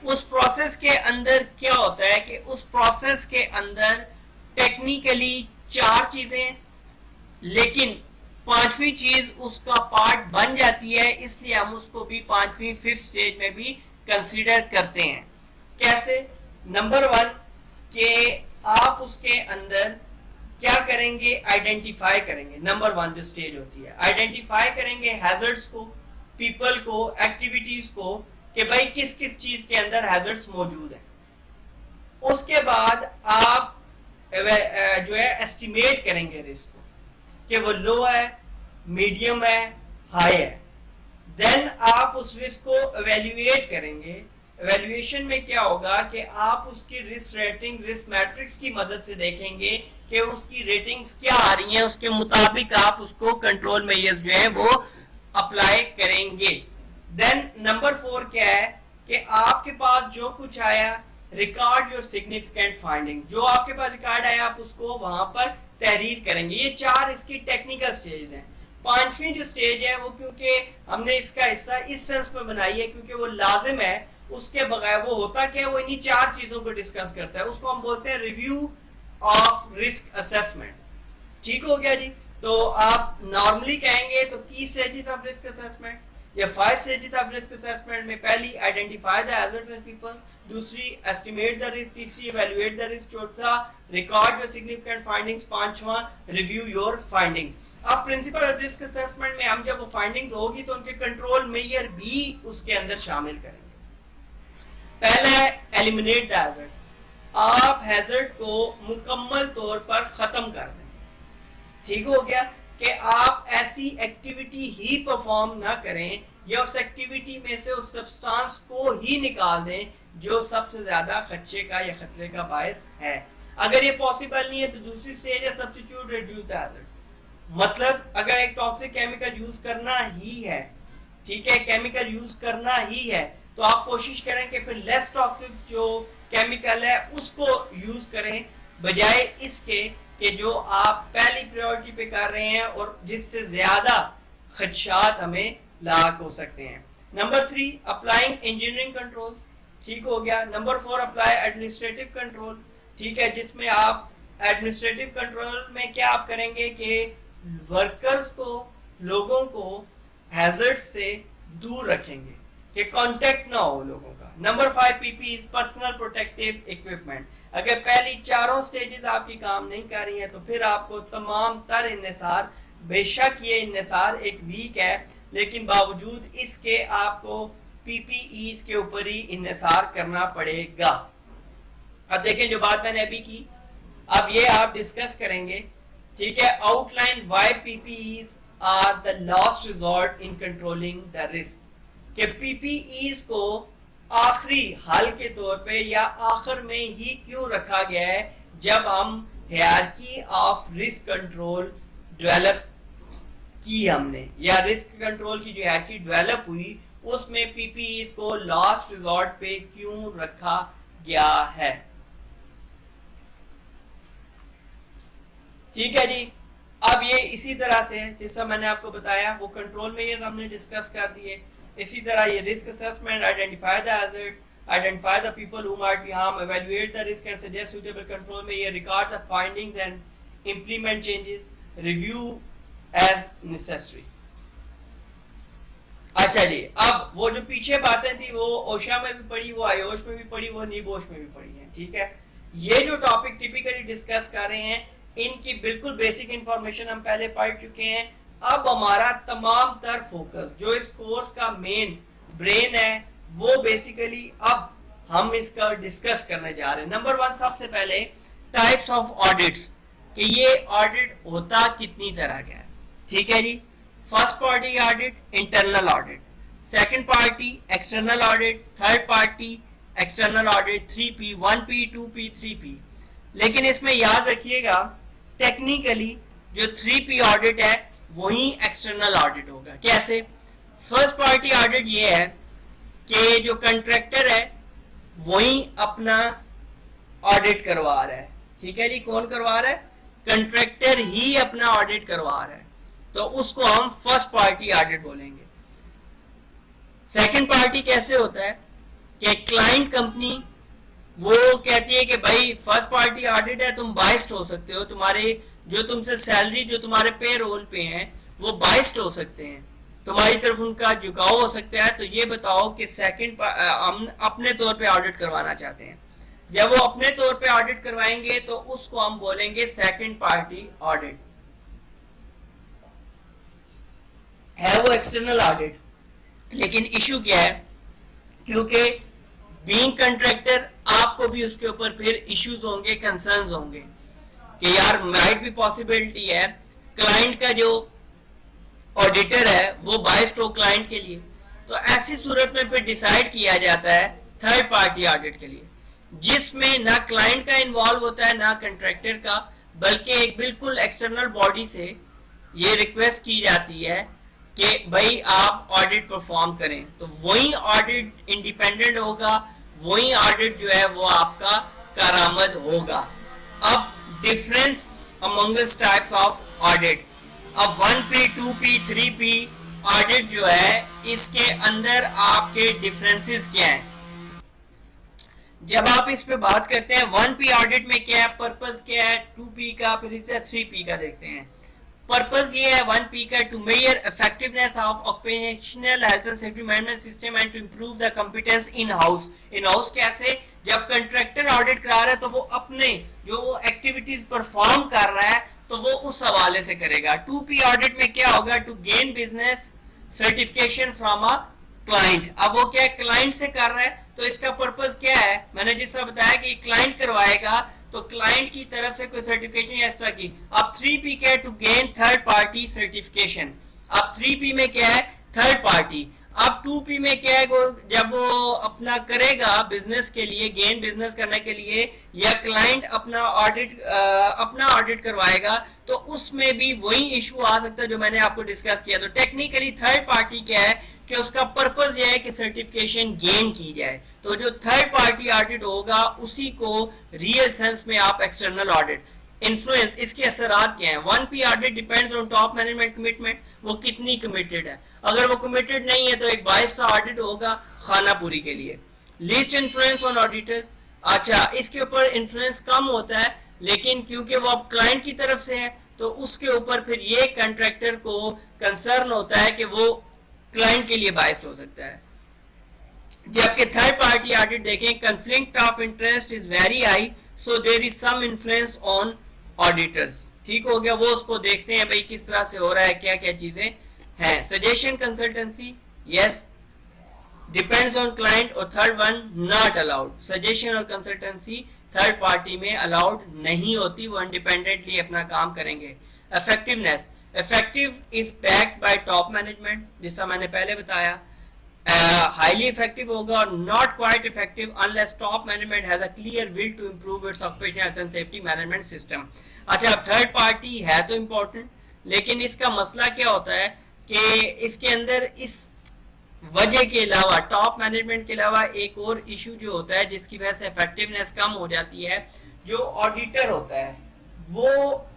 उस प्रोसेस के अंदर क्या होता है कि उस प्रोसेस के अंदर टेक्निकली चार चीजें, लेकिन पांचवी चीज उसका पार्ट बन जाती है, इसलिए हम उसको भी पांचवी फिफ्थ स्टेज में भी कंसीडर करते हैं। कैसे? नंबर 1 कि आप उसके अंदर क्या करेंगे? आइडेंटिफाई करेंगे। नंबर 1 जो स्टेज होती है, आइडेंटिफाई करेंगे हैजर्ड्स को, पीपल को, एक्टिविटीज को, कि भाई किस किस चीज के अंदर हैजर्ड्स मौजूद है। उसके बाद आप जो है एस्टिमेट करेंगे रिस्क को कि वो लो है, मीडियम है, हाई है। देन आप उस रिस्क को एवेल्युएट करेंगे। एवेल्युएशन में क्या होगा कि आप उसकी रिस्क रेटिंग, रिस्क मैट्रिक्स की मदद से देखेंगे कि उसकी रेटिंग्स क्या आ रही हैं, उसके मुताबिक आप उसको कंट्रोल मेजर्स जो है वो अप्लाई करेंगे। देन नंबर 4 क्या है कि आपके पास जो कुछ आया, रिकॉर्ड योर सिग्निफिकेंट फाइंडिंग, जो आपके पास रिकॉर्ड आया आप उसको वहां पर तहरीर करेंगे। ये चार इसकी टेक्निकल स्टेज हैं। पांचवी जो स्टेज है वो क्योंकि हमने इसका हिस्सा इस सेंस में बनाई है क्योंकि वो लाजिम है, उसके बगैर वो होता क्या है, वो इन्हीं चार चीजों को डिस्कस करता है। उसको हम बोलते हैं रिव्यू ऑफ रिस्क असेसमेंट, ठीक हो गया जी। तो आप नॉर्मली कहेंगे तो की स्टेजेस ऑफ रिस्क असेसमेंट, ये 5 स्टेजेस ऑफ रिस्क असेसमेंट में पहली identify the hazards and people, दूसरी एस्टिमेट द रिस्क, तीसरी इवैल्यूएट द रिस्क, चौथा रिकॉर्ड योर सिग्निफिकेंट फाइंडिंग्स, पांचवा रिव्यू योर फाइंडिंग्स। अब प्रिंसिपल ऑफ रिस्क असेसमेंट में हम जब वो फाइंडिंग्स होगी तो उनके कंट्रोल मेजर भी उसके अंदर शामिल करेंगे। पहला है एलिमिनेट द हैजर्ड, आप हैजर्ड को मुकम्मल तौर पर खत्म कर दें। ठीक हो गया कि आप ऐसी एक्टिविटी ही परफॉर्म ना करें या उस एक्टिविटी में से उस सब्सटेंस को ही निकाल दें जो सबसे ज्यादा खदशे का या खतरे का बायस है। अगर ये पॉसिबल नहीं है तो दूसरी स्टेज है सब्स्टिट्यूट रिड्यूस द हैजर्ड, मतलब अगर एक टॉक्सिक केमिकल यूज करना ही है, ठीक है, केमिकल यूज करना ही है, तो आप कोशिश करें कि फिर लेस टॉक्सिक जो केमिकल है उसको यूज करें, बजाय इसके कि जो आप पहली प्रायोरिटी पे कर रहे हैं और जिससे ज्यादा खदशात हमें लाक हो सकते हैं। नंबर 3 अप्लाइंग इंजीनियरिंग कंट्रोल, ठीक हो गया। नंबर 4 अप्लाई एडमिनिस्ट्रेटिव कंट्रोल, ठीक है, जिसमें आप एडमिनिस्ट्रेटिव कंट्रोल में क्या आप करेंगे कि वर्कर्स को, लोगों को हैजर्ड से दूर रखेंगे कि कांटेक्ट ना हो लोगों का। Number 5 PPE personal protective equipment, अगर पहली चारों स्टेजेस आपकी काम नहीं कर रही हैं तो फिर आपको तमाम तर इन्हिसार, बेशक ये इन्हिसार एक वीक है लेकिन बावजूद इसके आपको पीपीई के ऊपर ही इन्हिसार करना पड़ेगा। अब देखें जो बात मैंने अभी की, अब ये आप डिस्कस करेंगे, ठीक है। Outline why PPEs are the last resort in controlling the risk, कि पीपीईज को आखिरी हल के तौर पे या आखिर में ही क्यों रखा गया है जब हम hierarchy of risk control develop की हमने, या रिस्क कंट्रोल की जो हायरार्की डेवलप हुई उसमें पीपीईज को लास्ट रिजॉर्ट पे क्यों रखा गया है। ठीक है जी। अब ये इसी तरह से जैसा मैंने आपको बताया वो कंट्रोल में ये हमने डिस्कस कर दिए। इसी तरह ये risk assessment, identify the hazard, identify the people who might be harm, evaluate the risk and suggest suitable control में ये record the findings and implement changes, review as necessary. अच्छा जी, अब वो जो पीछे बातें थी वो ओशा में भी पढ़ी, वो आयोश में भी पढ़ी, वो नीबोश में भी पढ़ी है, ठीक है। ये जो टॉपिक टिपिकली डिस्कस कर रहे हैं इनकी बिल्कुल बेसिक इंफॉर्मेशन हम पहले पढ़ चुके हैं। अब हमारा तमाम तर फोकस जो इस कोर्स का मेन ब्रेन है वो बेसिकली अब हम इसका डिस्कस करने जा रहे हैं। नंबर 1 सबसे पहले टाइप्स ऑफ ऑडिट्स, कि ये ऑडिट होता कितनी तरह का है, ठीक है जी। First party audit, internal audit, second party external audit, third party external audit, 3P, 1P, 2P, 3P। लेकिन इसमें याद रखिएगा टेक्निकली जो 3P ऑडिट है वही एक्सटर्नल ऑडिट होगा। कैसे? फर्स्ट पार्टी ऑडिट ये है कि जो कंट्रैक्टर है वही अपना ऑडिट करवा रहा है, ठीक है जी। कौन करवा रहा है? कंट्रैक्टर ही अपना ऑडिट करवा रहा है, तो उसको हम फर्स्ट पार्टी ऑडिट बोलेंगे। सेकंड पार्टी कैसे होता है कि क्लाइंट कंपनी वो कहती है कि भाई फर्स्ट पार्टी ऑडिट है, तुम बाइस्ड हो सकते हो, तुम्हारे जो तुमसे सैलरी जो तुम्हारे पे रोल पे हैं वो बाइस्ड हो सकते हैं, तुम्हारी तरफ उनका झुकाव हो सकता है, तो ये बताओ कि सेकंड हम अपने तौर पे ऑडिट करवाना चाहते हैं। जब वो अपने तौर पे ऑडिट करवाएंगे तो उसको हम बोलेंगे सेकंड पार्टी ऑडिट, है वो एक्सटर्नल ऑडिट। लेकिन इशू क्या है, क्योंकि बीइंग कंट्रैक्टर आपको भी उसके ऊपर फिर इश्यूज होंगे, कंसर्न्स होंगे कि यार माइट भी पॉसिबिलिटी है क्लाइंट का जो ऑडिटर है वो बाइस्ड हो क्लाइंट के लिए, तो ऐसी सूरत में फिर डिसाइड किया जाता है थर्ड पार्टी ऑडिट के लिए, जिसमें ना क्लाइंट का इन्वॉल्व होता है ना कंट्रैक्टर का, बल्कि एक बिल्कुल एक्सटर्नल बॉडी से ये रिक्वेस्ट की जाती है कि भाई आप ऑडिट परफॉर्म करें, तो वही ऑडिट इंडिपेंडेंट होगा, वही ऑडिट जो है वो आपका कारामद होगा। अब difference amongst types of audit, अब 1P, 2P, 3P ऑडिट जो है इसके अंदर आपके डिफरेंसेस क्या हैं। जब आप इस पे बात करते हैं 1P ऑडिट में क्या है, पर्पस क्या है, 2P का, फिर इसे 3P का देखते हैं। पर्पस ये है 1P का to measure effectiveness of occupational health and safety management system and to improve the competence in house. In house कैसे? जब कंट्रैक्टर ऑडिट करा रहा है तो वो अपने जो वो एक्टिविटीज परफॉर्म कर रहा है तो वो उस हवाले से करेगा। 2P ऑडिट में क्या होगा? To gain business certification from a client. अब वो क्या क्लाइंट से कर रहा है तो इसका पर्पस क्या है? मैंने जिस तरह बताया कि क्लाइंट करवाएगा तो क्लाइंट की तरफ से कोई सर्टिफिकेशन इस तरह की। अब 3P क्या है? To gain third party certification. अब 3P में क्या है? Third party. अब 2P में क्या है? जब वो अपना करेगा बिजनेस के लिए, गेन बिजनेस करने के लिए, या क्लाइंट अपना ऑडिट करवाएगा तो उसमें भी वही इशू आ सकता है जो मैंने आपको डिस्कस किया। तो टेक्निकली थर्ड पार्टी क्या है कि उसका पर्पस यह है कि सर्टिफिकेशन गेन की जाए। तो जो थर्ड पार्टी ऑडिट होगा उसी को रियल सेंस में आप एक्सटर्नल ऑडिट। इन्फ्लुएंस, इसके असरात क्या हैं? 1P audit depends on top management commitment, वो कितनी कमिटेड है। अगर वो कमिटेड नहीं है तो एक 22 सा ऑडिट होगा खानापुरी के लिए। लीस्ट इन्फ्लुएंस ऑन ऑडिटर्स, अच्छा इसके ऊपर इन्फ्लुएंस कम होता है, लेकिन क्योंकि वो अब क्लाइंट की तरफ से है तो उसके ऊपर फिर ये कंट्रैक्टर को कंसर्न होता है कि वो क्लाइंट के लिए बायस्ड हो सकता है। जबकि थर्ड पार्टी ऑडिट देखें, conflict of interest is very high so there is some influence on auditors. ठीक हो गया, वो उसको देखते हैं भाई किस तरह से हो रहा है, क्या क्या चीजें हैं। Suggestion consultancy, yes depends on client. और third one not allowed. Suggestion और कंसल्टेंसी थर्ड पार्टी में अलाउड नहीं होती, वो इंडिपेंडेंटली अपना काम करेंगे। Effectiveness, effective if backed by top management, जिसका मैंने पहले बताया। हाईली इफेक्टिव होगा और not quite effective unless top management has a clear will to improve its occupational health and safety management system. अच्छा, थर्ड पार्टी है तो इम्पोर्टेंट, लेकिन इसका मसला क्या होता है कि इसके अंदर इस वजह के अलावा, टॉप मैनेजमेंट के अलावा एक और इशू जो होता है जिसकी वजह से इफेक्टिवनेस कम हो जाती है, जो ऑडिटर होता है वो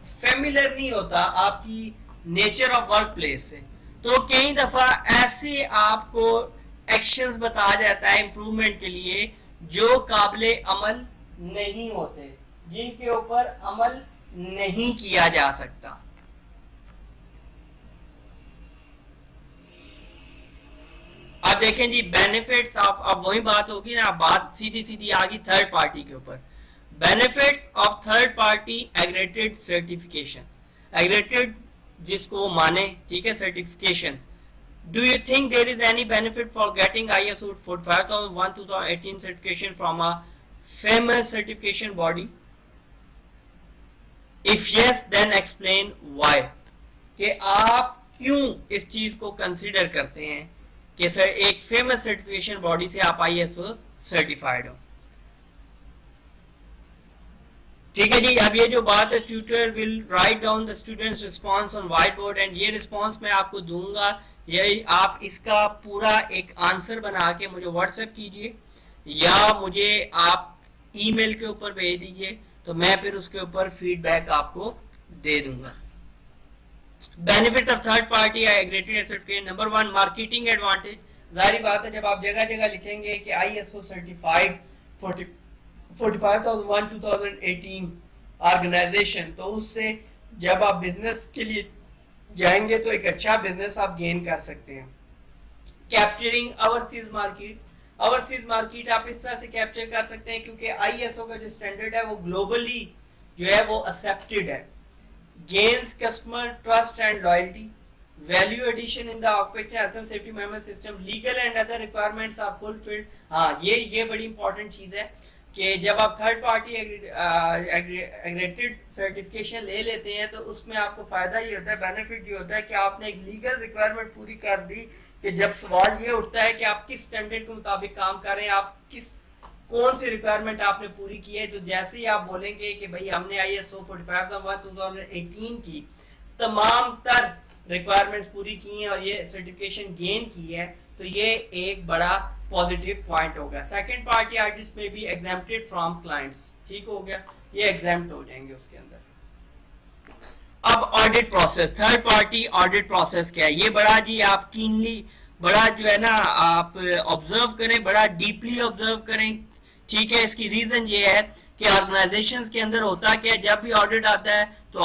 फेमिलियर नहीं होता आपकी नेचर ऑफ वर्क प्लेस से। तो कई दफा ऐसे आपको एक्शंस बताया जाता है इंप्रूवमेंट के लिए जो काबिले अमल नहीं होते, जिनके ऊपर अमल नहीं किया जा सकता। अब देखें जी बेनिफिट्स ऑफ, अब वही बात होगी ना, बात सीधी सीधी आ गई थर्ड पार्टी के ऊपर। Benefits of third party aggregated certification, aggregated जिसको माने, ठीक है, certification. Do you think there is any benefit for getting ISO 45001-2018 certification from a famous certification body? If yes then explain why. कि आप क्यों इस चीज को कंसीडर करते हैं कि सर एक फेमस सर्टिफिकेशन बॉडी से आप ISO सर्टिफाइड हो। ठीक है जी, अब ये जो बात है, tutor will write down the students response on white board, and ये रिस्पांस मैं आपको दूंगा, ये आप इसका पूरा एक आंसर बना के मुझे व्हाट्सएप कीजिए या मुझे आप ईमेल के ऊपर भेज दीजिए, तो मैं फिर उसके ऊपर फीडबैक आपको दे दूंगा। Benefit of third party aggregated certificate, number 1 marketing advantage. जाहिर बात है जब आप जगह जगह लिखेंगे कि ISO सर्टिफाइड 45001-2018 ऑर्गेनाइजेशन, तो उससे जब आप बिजनेस के लिए जाएंगे तो एक अच्छा बिजनेस आप गेन कर सकते हैं। Capturing overseas market, overseas market आप इस तरह से कैप्चर कर सकते हैं क्योंकि ISO का जो स्टैंडर्ड है वो ग्लोबली जो है वो एक्सेप्टेड है। Gains customer trust and loyalty, value addition in the occupational health and safety management system, legal and other requirements are fulfilled. हाँ, ये बड़ी इंपॉर्टेंट चीज है कि जब आप थर्ड पार्टी एग्रीगेटेड सर्टिफिकेशन ले लेते हैं तो उसमें आपको फायदा ये होता है, बेनिफिट ये होता है कि आपने एक लीगल रिक्वायरमेंट पूरी कर दी। कि जब सवाल ये उठता है कि आप किस स्टैंडर्ड के मुताबिक काम कर रहे हैं, आप कौन सी रिक्वायरमेंट आपने पूरी की है, तो जैसे ही आप बोलेंगे कि भाई हमने ISO 45001-2018 की तमाम तर रिक्वायरमेंट्स पूरी की हैं और ये सर्टिफिकेशन गेन की है, तो ये एक बड़ा पॉजिटिव पॉइंट होगा। सेकंड पार्टी आर्टिस्ट में भी एग्जेम्प्टेड फ्रॉम क्लाइंट्स, ठीक हो गया, ये एग्जेम्प्ट हो जाएंगे उसके अंदर। अब audit process, third party audit process क्या है, ये बड़ा जी आप कीनली, बड़ा जो है ना आप ऑब्जर्व करें, बड़ा डीपली ऑब्जर्व करें, ठीक है। इसकी रीजन ये है कि ऑर्गेनाइजेशंस के अंदर होता क्या है, जब भी ऑडिट आता है तो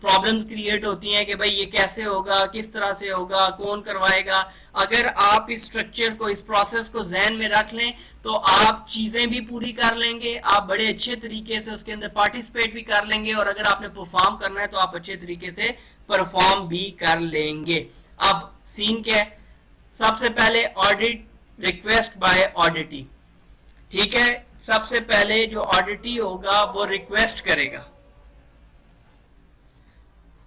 प्रॉब्लम्स क्रिएट होती हैं कि भाई ये कैसे होगा, किस तरह से होगा, कौन करवाएगा। अगर आप इस स्ट्रक्चर को, इस प्रोसेस को ज़हन में रख लें तो आप चीज़ें भी पूरी कर लेंगे, आप बड़े अच्छे तरीके से उसके अंदर पार्टिसिपेट भी कर लेंगे, और अगर आपने परफॉर्म करना है तो आप अच्छे तरीके से परफॉर्म भी कर लेंगे। अब सीन क्या है, सबसे पहले ऑडिट रिक्वेस्ट बाय ऑडिटी। ठीक है, सबसे पहले जो ऑडिटी होगा वो रिक्वेस्ट करेगा,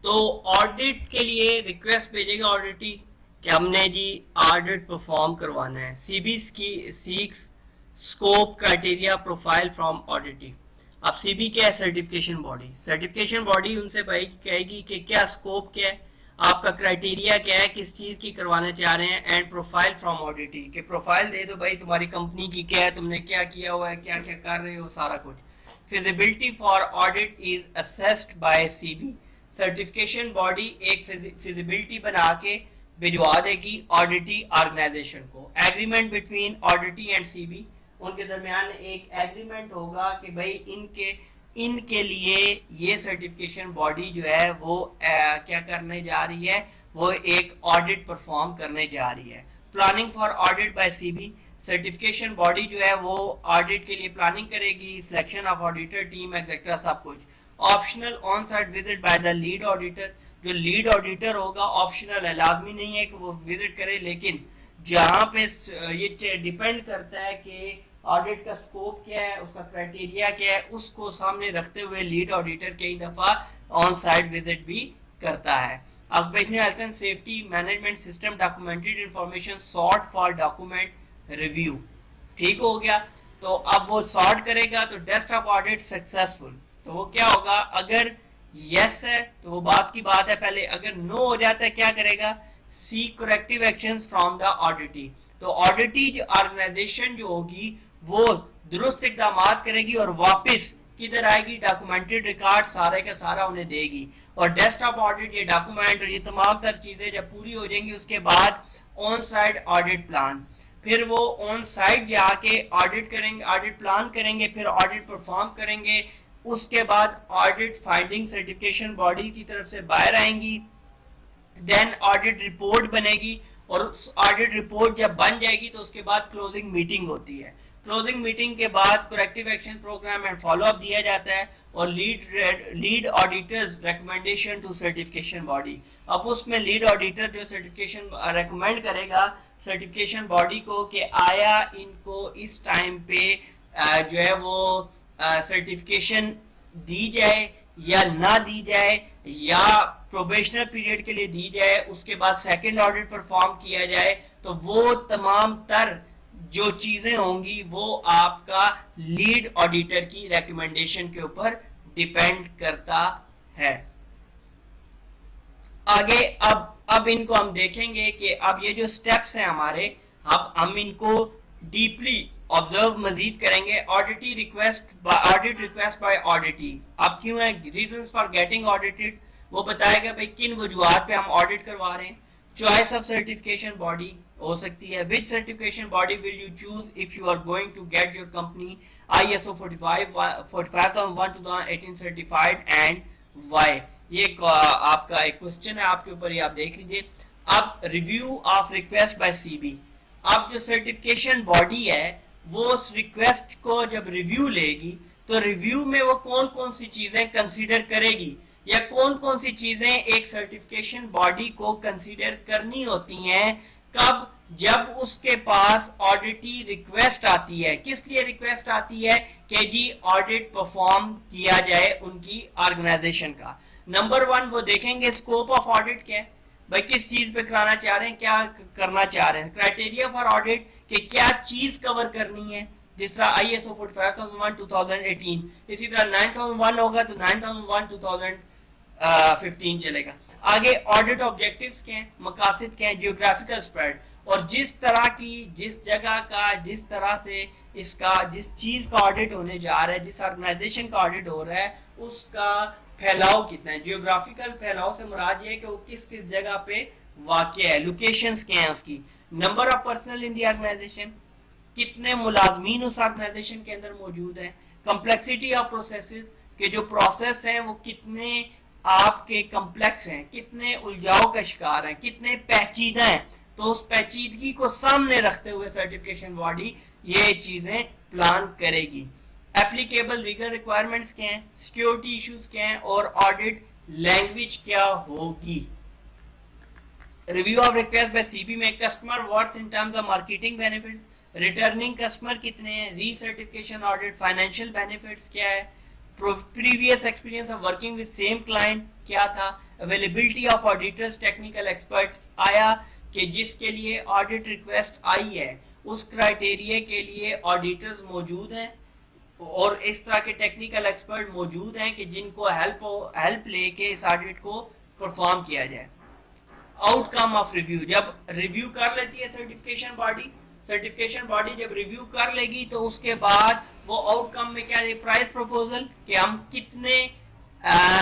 तो ऑडिट के लिए रिक्वेस्ट भेजेगा ऑडिटी कि हमने जी ऑडिट परफॉर्म करवाना है। CB seeks scope criteria profile from auditee. अब सीबी क्या है, सर्टिफिकेशन बॉडी। सर्टिफिकेशन बॉडी उनसे भाई कहेगी कि क्या स्कोप क्या है, आपका क्राइटेरिया क्या है, किस चीज की करवाना चाह रहे हैं, एंड प्रोफाइल फ्रॉम ऑडिटी के प्रोफाइल दे दो भाई तुम्हारी कंपनी की क्या है, तुमने क्या किया हुआ है, क्या क्या कर रहे हो, सारा कुछ। Feasibility for audit is assessed by CB. Certification body एक फिजिबिलिटी बना के भिजवा देगी ऑडिटी ऑर्गेनाइजेशन को। Agreement between auditee and CB, उनके दरमियान एक एग्रीमेंट होगा कि भाई इनके लिए ये सर्टिफिकेशन बॉडी जो है वो क्या करने जा रही है, वो एक ऑडिट परफॉर्म करने जा रही है। Planning for audit bye CB, certification body जो है वो ऑडिट के लिए प्लानिंग करेगी, selection of auditor team etcetera सब कुछ। Optional on site visit by the lead auditor, जो लीड ऑडिटर होगा ऑप्शनल है, लाजमी नहीं है कि वो विजिट करे, लेकिन जहाँ पे ये डिपेंड करता है कि ऑडिट का स्कोप क्या है, उसका क्राइटेरिया क्या है, उसको सामने रखते हुए लीड ऑडिटर कई दफा ऑन साइट विजिट भी करता है। Occupational health and safety management system documented information sort for document review. ठीक हो गया, तो अब वो सॉर्ट करेगा तो डेस्कटॉप ऑडिट सक्सेसफुल। तो वो क्या होगा, अगर यस है तो वो बात की बात है पहले, अगर नो हो जाता है क्या करेगा, seek corrective actions from the auditee. तो ऑडिटी जो ऑर्गेनाइजेशन जो होगी वो दुरुस्त इकदाम करेगी और वापस किधर आएगी, डॉक्यूमेंटेड रिकॉर्ड सारे का सारा उन्हें देगी। और डेस्कटॉप ऑडिट, ये डॉक्यूमेंट और ये तमाम तर चीजें जब पूरी हो जाएंगी उसके बाद ऑन साइट ऑडिट प्लान, फिर वो ऑन साइट जाके ऑडिट करेंगे, ऑडिट प्लान करेंगे, फिर ऑडिट परफॉर्म करेंगे। उसके बाद ऑडिट फाइंडिंग सर्टिफिकेशन बॉडी की तरफ से बाहर आएंगी, देन ऑडिट रिपोर्ट बनेगी, और ऑडिट रिपोर्ट जब बन जाएगी तो उसके बाद क्लोजिंग मीटिंग होती है। क्लोजिंग मीटिंग के बाद corrective action program and follow up दिया जाता है, और lead auditors recommendation to certification body. अब उसमें लीड ऑडिटर जो सर्टिफिकेशन रेकमेंड करेगा सर्टिफिकेशन बॉडी को कि आया इनको इस टाइम पे जो है वो सर्टिफिकेशन दी जाए या ना दी जाए, या प्रोबेशनल पीरियड के लिए दी जाए, उसके बाद सेकंड ऑडिट परफॉर्म किया जाए। तो वो तमाम तर जो चीजें होंगी वो आपका लीड ऑडिटर की रिकमेंडेशन के ऊपर डिपेंड करता है। आगे अब इनको हम देखेंगे कि अब ये जो स्टेप्स हैं हमारे, अब हम इनको डीपली ऑब्जर्व मजीद करेंगे। ऑडिट रिक्वेस्ट बाय ऑडिटी, अब क्यों है, रीजंस फॉर गेटिंग ऑडिटेड, वो बताएगा भाई किन वजूहात पे हम ऑडिट करवा रहे हैं। चॉइस ऑफ सर्टिफिकेशन बॉडी हो सकती है, which certification body will you choose if you are going to get your company ISO 45001 certified and why. ये आपका एक क्वेश्चन है, आपके ऊपर ये आप देख लीजिए। अब review of request by CB, अब जो सर्टिफिकेशन बॉडी है वो उस रिक्वेस्ट को जब रिव्यू लेगी तो रिव्यू में वो कौन कौन सी चीजें कंसीडर करेगी, या कौन कौन सी चीजें एक सर्टिफिकेशन बॉडी को कंसीडर करनी होती हैं, कब, जब उसके पास ऑडिटी रिक्वेस्ट आती है। किस लिए रिक्वेस्ट आती है, कि जी ऑडिट परफॉर्म किया जाए उनकी ऑर्गेनाइजेशन का। नंबर 1 वो देखेंगे स्कोप ऑफ ऑडिट क्या है, भाई किस चीज पे कराना चाह रहे हैं, क्या करना चाह रहे हैं। क्राइटेरिया फॉर ऑडिट कि क्या चीज कवर करनी है, जिस तरह ISO 45001 2018, इसी तरह 9001 होगा तो 9001 2015 चलेगा। आगे ऑडिट ऑब्जेक्टिव्स क्या हैं, मकासद क्या हैं, जियोग्राफिकल स्प्रेड, और जिस तरह की, जिस जगह का, जिस तरह से इसका, जिस चीज का ऑडिट होने जा रहा है, जिस ऑर्गेनाइजेशन का ऑडिट हो रहा है उसका फैलाव कितना है। जियोग्राफिकल फैलाव से मुराद ये है कि वो किस किस जगह पे वाक़या है, लोकेशंस क्या है उसकी। Number of personnel in the organization, कितने मुलाजमीन उस ऑर्गेनाइजेशन के अंदर मौजूद हैं। कम्प्लेक्सिटी ऑफ प्रोसेसेस, के जो प्रोसेस हैं वो कितने आपके कम्प्लेक्स हैं, कितने उलझाव का शिकार हैं, कितने पेचीदा हैं, तो उस पेचीदगी को सामने रखते हुए सर्टिफिकेशन बॉडी ये चीजें प्लान करेगी। एप्लीकेबल लीगल रिक्वायरमेंट्स क्या हैं, सिक्योरिटी इश्यूज क्या हैं, और ऑडिट लैंग्वेज क्या होगी। Review of request by CB में customer worth in terms of marketing benefit, returning customer कितने हैं, रीसर्टिफिकेशन ऑडिट, फाइनेंशियल बेनिफिट्स क्या है, previous experience of working with same client क्या था, availability of auditors technical expert आया कि जिसके लिए ऑडिट रिक्वेस्ट आई है उस क्राइटेरिया के लिए ऑडिटर्स मौजूद हैं और इस तरह के टेक्निकल एक्सपर्ट मौजूद हैं कि जिनको हेल्प लेके इस ऑडिट को परफॉर्म किया जाए। आउटकम ऑफ रिव्यू, जब रिव्यू कर लेती है सर्टिफिकेशन बॉडी जब रिव्यू कर लेगी तो उसके बाद वो आउटकम में क्या है, प्राइस प्रपोजल कि हम कितने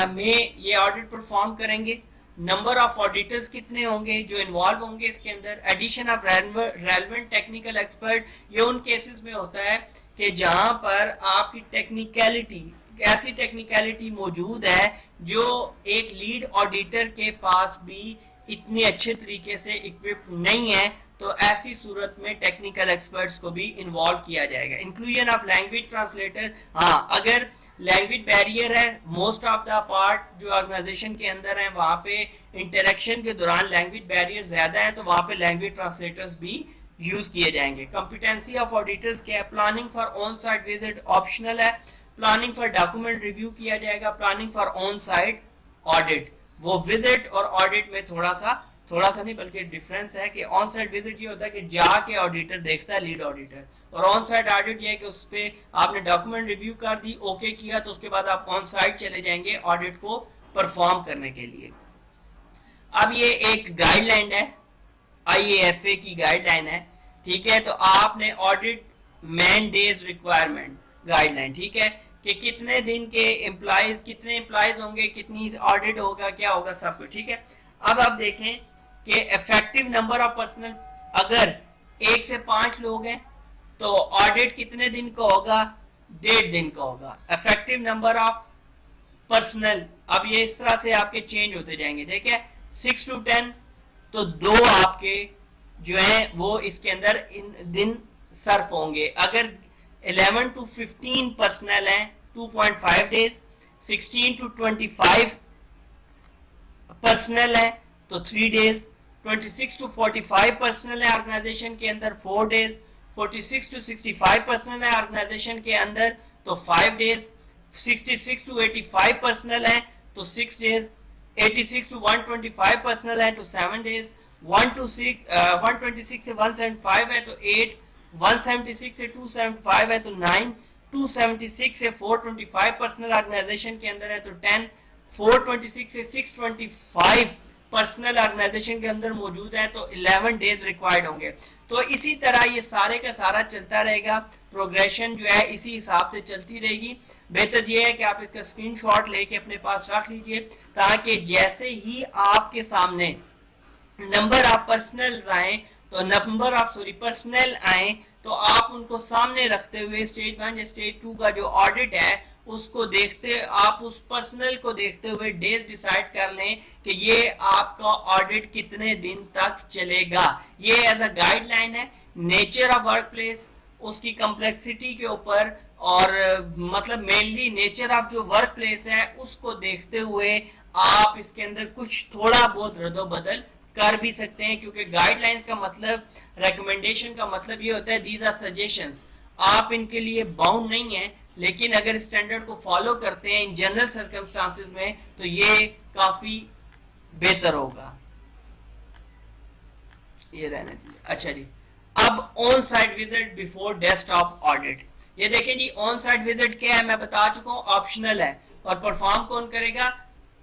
में ये ऑडिट परफॉर्म करेंगे, नंबर ऑफ ऑडिटर्स कितने होंगे जो इन्वॉल्व होंगे इसके अंदर, addition of relevant technical expert. ये उन केसेस में होता है कि जहां पर आपकी टेक्निकलिटी, ऐसी टेक्निकलिटी मौजूद है जो एक लीड ऑडिटर के पास भी इतने अच्छे तरीके से इक्विप नहीं है, तो ऐसी सूरत में टेक्निकल एक्सपर्ट्स को भी इन्वॉल्व किया जाएगा। इंक्लूजन ऑफ लैंग्वेज ट्रांसलेटर, हाँ अगर लैंग्वेज बैरियर है, मोस्ट ऑफ द पार्ट जो ऑर्गेनाइजेशन के अंदर है वहाँ पे इंटरेक्शन के दौरान लैंग्वेज बैरियर ज्यादा है, तो वहाँ पे लैंग्वेज ट्रांसलेटर्स भी यूज किए जाएंगे। कॉम्पिटेंसी ऑफ ऑडिटर्स क्या है, planning for on site visit optional है, प्लानिंग फॉर डॉक्यूमेंट रिव्यू किया जाएगा, planning for on site audit. वो विजिट और ऑडिट में थोड़ा सा नहीं बल्कि डिफरेंस है कि ऑन साइट विजिट ये होता है कि जाके ऑडिटर देखता है, लीड ऑडिटर, और ऑन साइट ऑडिट ये है कि उस पे आपने डॉक्यूमेंट रिव्यू कर दी, ओके किया, तो उसके बाद आप ऑन साइट चले जाएंगे ऑडिट को परफॉर्म करने के लिए। अब ये एक गाइडलाइन है, IAFA की गाइडलाइन है, ठीक है। तो आपने audit man days requirement guideline, ठीक है, कि कितने दिन के एम्प्लॉइज, कितने एम्प्लॉइज होंगे, कितनी ऑडिट होगा, क्या होगा, सब कुछ, ठीक है। अब आप देखें कि इफेक्टिव नंबर ऑफ पर्सनल, अगर 1 से 5 लोग हैं तो ऑडिट कितने दिन का होगा, 1.5 दिन का होगा। इफेक्टिव नंबर ऑफ पर्सनल, अब ये इस तरह से आपके चेंज होते जाएंगे, देखिए 6 to 10 तो 2 आपके जो है वो इसके अंदर इन दिन सर्फ होंगे। अगर 11 to 15 पर्सनल हैं 2.5 डेज, 16 to 25 पर्सनल है तो 3 डेज, 26 to 45 पर्सनल है ऑर्गेनाइजेशन के अंदर 4 डेज, 46 to 65 पर्सनल है ऑर्गेनाइजेशन के अंदर तो 5 डेज, 66 to 85 पर्सनल है तो 6 डेज, 86 to 125 पर्सनल है तो 7 डेज, 126 से 175 है तो 8, 176 से 275 है तो 9, 276 से 425 पर्सनल ऑर्गेनाइजेशन के अंदर है तो 10, 426 से 625 पर्सनल ऑर्गेनाइजेशन के अंदर मौजूद है तो 11 डेज रिक्वायर्ड होंगे। तो इसी तरह ये सारे का सारा चलता रहेगा, प्रोग्रेशन जो है इसी हिसाब से चलती रहेगी। बेहतर ये है कि आप इसका स्क्रीनशॉट लेके अपने पास रख लीजिए ताकि जैसे ही आपके सामने नंबर ऑफ पर्सनल आए पर्सनल आए तो आप उनको सामने रखते हुए स्टेज 1 या स्टेज 2 का जो ऑडिट है उसको देखते, आप उस पर्सनल को देखते हुए डेज डिसाइड कर लें कि ये आपका ऑडिट कितने दिन तक चलेगा। ये एज अ गाइडलाइन है। नेचर ऑफ वर्क प्लेस, उसकी कम्प्लेक्सिटी के ऊपर और मतलब मेनली नेचर ऑफ जो वर्क प्लेस है उसको देखते हुए आप इसके अंदर कुछ थोड़ा बहुत रद्दोबदल कर भी सकते हैं, क्योंकि गाइडलाइंस का मतलब, रिकमेंडेशन का मतलब ये होता है दीज आर सजेशंस, आप इनके लिए बाउंड नहीं है, लेकिन अगर स्टैंडर्ड को फॉलो करते हैं इन जनरल सर्कमस्टांसेस में तो ये काफी बेहतर होगा। ये रहने दीजिए। अच्छा जी, अब on site visit before desktop audit. ये देखें जी, ऑन साइट विजिट क्या है मैं बता चुका हूँ, ऑप्शनल है और परफॉर्म कौन करेगा,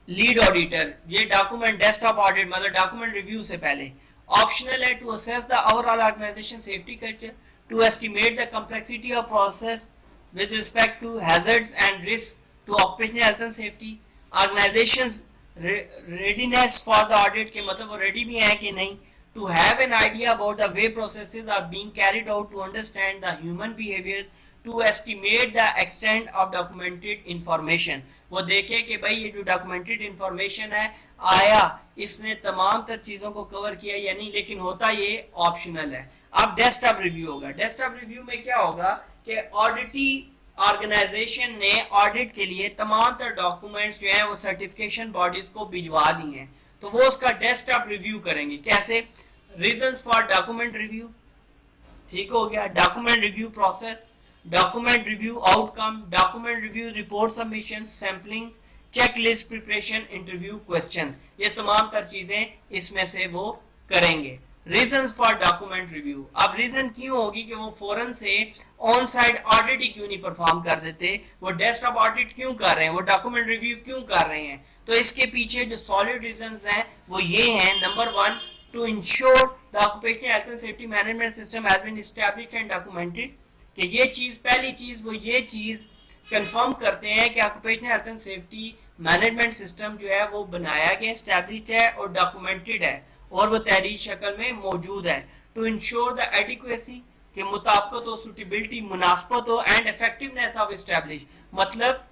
लीड ऑडिटर। ये डॉक्यूमेंट डेस्कटॉप ऑडिट मतलब डॉक्यूमेंट रिव्यू से पहले। ऑप्शनल है to assess the overall organization safety culture, to estimate the complexity of process with respect to hazards and risks to occupational health and safety, organizations readiness for the audit के मतलब वो ready भी हैं कि नहीं, to have an idea about the way processes are being carried out, to understand the human behavior, to estimate the extent of documented information, वो देखे कि भाई ये जो डॉक्यूमेंटेड इंफॉर्मेशन है आया इसने तमाम तर चीजों को कवर किया या नहीं, लेकिन होता ये ऑप्शनल है। अब डेस्कटॉप रिव्यू होगा। डेस्कटॉप रिव्यू में क्या होगा कि ऑडिटी ऑर्गेनाइजेशन ने ऑडिट के लिए तमाम तर डॉक्यूमेंट्स जो है वो सर्टिफिकेशन बॉडीज को भिजवा दिए हैं, तो वो उसका डेस्कटॉप रिव्यू करेंगे। कैसे? रीजंस फॉर डॉक्यूमेंट रिव्यू, ठीक हो गया, document review process, document review outcome, document review report submission, sampling, checklist preparation, interview questions, ये तमाम तर चीजें इसमें से वो करेंगे। रीजंस फॉर डॉक्यूमेंट रिव्यू, अब रीजन क्यों होगी कि वो फौरन से ऑन साइड ऑडिट ही क्यों नहीं परफॉर्म कर देते, वो डेस्कटॉप ऑडिट क्यों कर रहे हैं, वो डॉक्यूमेंट रिव्यू क्यों कर रहे हैं? तो इसके पीछे जो सॉलिड रीजंस हैं वो ये हैं। Number 1, to ensure the occupational health and safety management system has been established and documented, कि ये चीज, पहली चीज वो ये चीज कंफर्म करते हैं कि occupational health and safety management system जो है वो बनाया गया, एस्टैब्लिश्ड है और डॉक्यूमेंटेड है और वो तहरीर शक्ल में मौजूद है। टू इंश्योर द एडिक्वेसी, के मुताबिकत हो, सुटेबिलिटी, मुनासबत हो, एंड इफेक्टिवनेस ऑफ एस्टैब्लिश, मतलब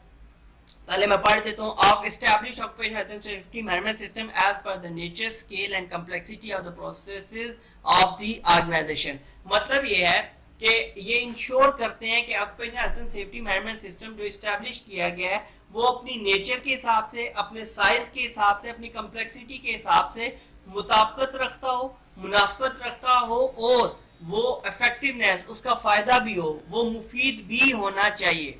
पहले मैं पढ़ देता हूँ, of established occupational health and safety management system as per the nature, scale and complexity of the processes of the organization. मतलब ये है कि ये इंश्योर करते हैं कि occupational health and safety management system जो इस्टेब्लिश किया गया है वो अपनी नेचर के हिसाब से, अपने साइज के हिसाब से, अपनी कम्प्लेक्सिटी के हिसाब से मुताबिकत रखता हो, मुनासबत रखता हो और वो इफेक्टिवनेस, उसका फायदा भी हो, वो मुफीद भी होना चाहिए।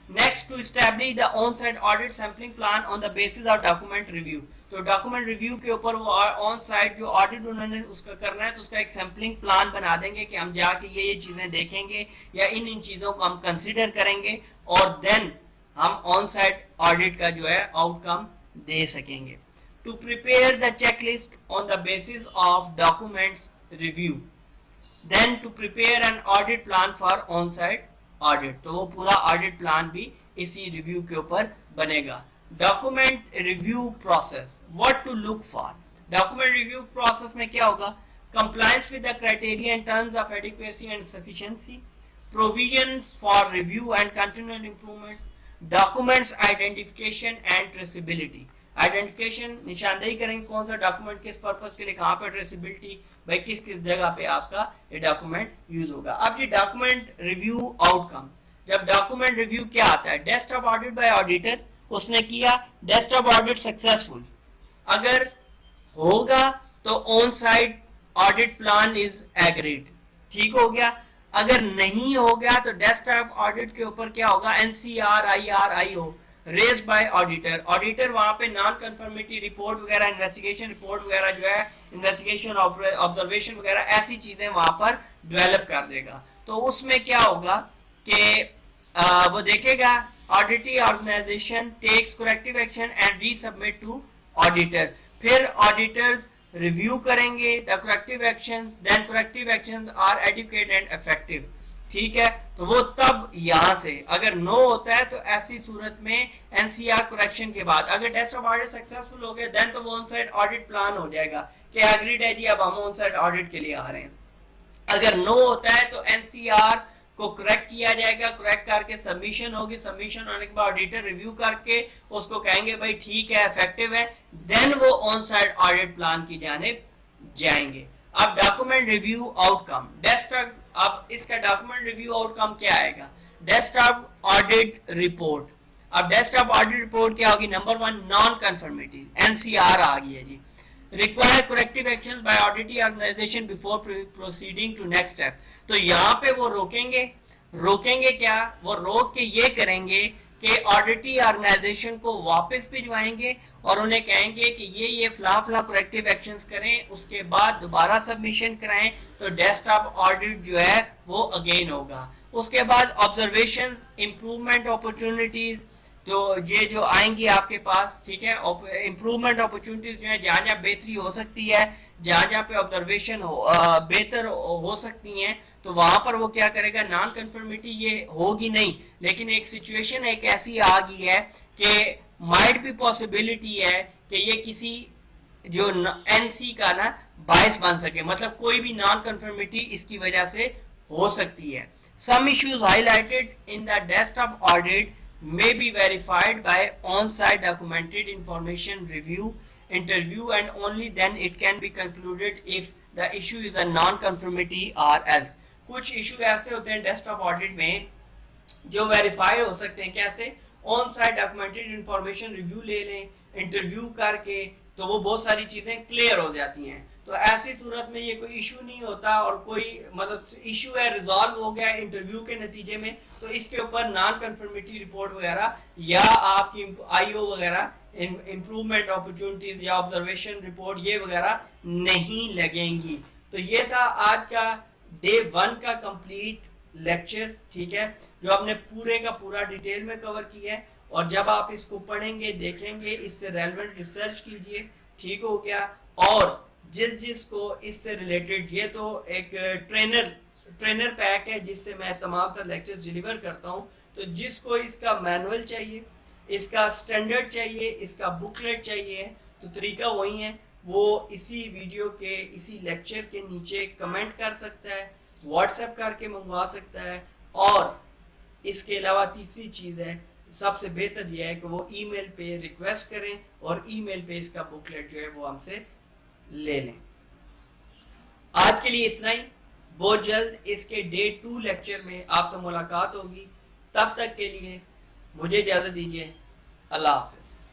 Next, to establish the on site audit sampling plan on the basis of document review, तो डॉक्यूमेंट रिव्यू के ऊपर वो ऑन साइट जो ऑडिट उन्होंने उसका करना है तो उसका एक सैम्पलिंग प्लान बना देंगे कि हम जाके ये चीजें देखेंगे या इन चीजों को हम कंसीडर करेंगे और देन हम ऑन साइट ऑडिट का जो है आउटकम दे सकेंगे। To prepare the checklist on the basis of documents review, then to prepare an audit plan for on site audit, तो वो पूरा ऑडिट प्लान भी इसी रिव्यू के ऊपर बनेगा। Document review process, what to look for, document review process में क्या होगा? Compliance with the criteria in terms of adequacy and sufficiency, provisions for review and continual improvements, documents identification and traceability, identification, निशानदेही करेंगे कौन सा document किस purpose के लिए, कहाँ पे, ट्रेसेबिलिटी, भाई किस किस जगह पे आपका ये डॉक्यूमेंट यूज होगा। अब ये डॉक्यूमेंट रिव्यू आउटकम, जब डॉक्यूमेंट रिव्यू क्या आता है? डेस्कटॉप ऑडिट बाय ऑडिटर, उसने किया, डेस्कटॉप ऑडिट सक्सेसफुल, अगर होगा तो on site audit plan is agreed, ठीक हो गया। अगर नहीं हो गया तो डेस्कटॉप ऑडिट के ऊपर क्या होगा? NCRIRIO raise by auditor, auditor वहां पे नॉन कंफर्मिटी रिपोर्ट वगैरह, इन्वेस्टिगेशन रिपोर्ट वगैरह जो है, इन्वेस्टिगेशन ऑब्जर्वेशन वगैरह ऐसी चीजें वहां पर डेवलप कर देगा। तो उसमें क्या होगा कि वो देखेगा auditee organisation takes corrective action and resubmit to auditor, फिर ऑडिटर्स रिव्यू करेंगे the corrective action, then corrective actions are adequate and effective, ठीक है। तो वो तब यहां से अगर नो होता है तो ऐसी सूरत में एनसीआर करेक्शन के बाद अगर डेस्कटॉप ऑडिट सक्सेसफुल हो गया देन तो वो ऑन साइट ऑडिट प्लान हो जाएगा कि एग्रीड है जी, अब हम ऑन साइट ऑडिट के लिए आ रहे हैं। अगर नो होता है तो एनसीआर को करेक्ट किया जाएगा, करेक्ट करके सबमिशन होगी, सबमिशन होने के बाद ऑडिटर रिव्यू करके उसको कहेंगे भाई ठीक है, इफेक्टिव है, देन वो ऑन साइट ऑडिट प्लान की जानिब जाएंगे। अब डॉक्यूमेंट रिव्यू आउटकम, डेस्कटॉप, अब इसका डॉक्यूमेंट रिव्यू आउटकम क्या आएगा? Desktop audit report. अब डेस्कटॉप ऑडिट रिपोर्ट क्या होगी? नंबर 1 नॉन कंफर्मिटी, एनसीआर आ गई है जी। Require corrective actions by auditee organisation before proceeding to next step, तो यहाँ पे वो रोकेंगे क्या? वो रोक के ये करेंगे कि ऑडिटी ऑर्गेनाइजेशन को वापस भिजवाएंगे और उन्हें कहेंगे कि ये फला करेक्टिव एक्शंस करें, उसके बाद दोबारा सबमिशन कराएं, तो डेस्कटॉप ऑडिट जो है वो अगेन होगा। उसके बाद ऑब्जर्वेशंस, इंप्रूवमेंट अपॉर्चुनिटीज, तो ये जो आएंगी आपके पास, ठीक है, इंप्रूवमेंट अपॉर्चुनिटीज जो है जहाँ जहाँ बेहतरी हो सकती है, जहाँ जहाँ पे ऑब्जर्वेशन बेहतर हो सकती हैं, तो वहां पर वो क्या करेगा? नॉन कंफर्मिटी ये होगी नहीं, लेकिन एक सिचुएशन एक ऐसी आ गई है कि माइट भी पॉसिबिलिटी है कि ये किसी जो एनसी का ना बायस बन सके, मतलब कोई भी नॉन कंफर्मिटी इसकी वजह से हो सकती है। Some issues highlighted in the desktop audit may be verified by on-site documented information review interview, and only then it can be concluded if the issue is a non-conformity or else. कुछ issue ऐसे होते हैं desktop audit में जो verify हो सकते हैं, कैसे? On site documented information review ले लें, इंटरव्यू करके, तो वो बहुत सारी चीजें क्लियर हो जाती हैं। तो ऐसी सूरत में ये कोई इशू नहीं होता, और कोई मतलब इशू है रिजॉल्व हो गया इंटरव्यू के नतीजे में, तो इसके ऊपर नॉन कंफर्मिटी रिपोर्ट वगैरह या आपकी आईओ वगैरह, इम्प्रूवमेंट अपॉर्चुनिटीज या ऑब्जर्वेशन रिपोर्ट ये वगैरह नहीं लगेंगी। तो ये था आज का डे 1 का कंप्लीट लेक्चर, ठीक है, जो आपने पूरे का पूरा डिटेल में कवर किया है। और जब आप इसको पढ़ेंगे, देखेंगे, इससे रेलेवेंट रिसर्च कीजिए, ठीक हो गया। और जिस को इससे रिलेटेड, ये तो एक ट्रेनर पैक है जिससे मैं तमाम तरह लेक्चर्स डिलीवर करता हूँ। तो जिसको इसका मैनुअल चाहिए, इसका स्टैंडर्ड चाहिए, इसका बुकलेट चाहिए, तो तरीका वही है, वो इसी वीडियो के इसी लेक्चर के नीचे कमेंट कर सकता है, व्हाट्सएप करके मंगवा सकता है। और इसके अलावा तीसरी चीज़ है, सबसे बेहतर यह है कि वो ईमेल पे रिक्वेस्ट करें और ईमेल पे इसका बुकलेट जो है वो हमसे ले लें। आज के लिए इतना ही। बहुत जल्द इसके डे 2 लेक्चर में आपसे मुलाकात होगी। तब तक के लिए मुझे इजाज़त दीजिए। अल्लाह हाफिज़।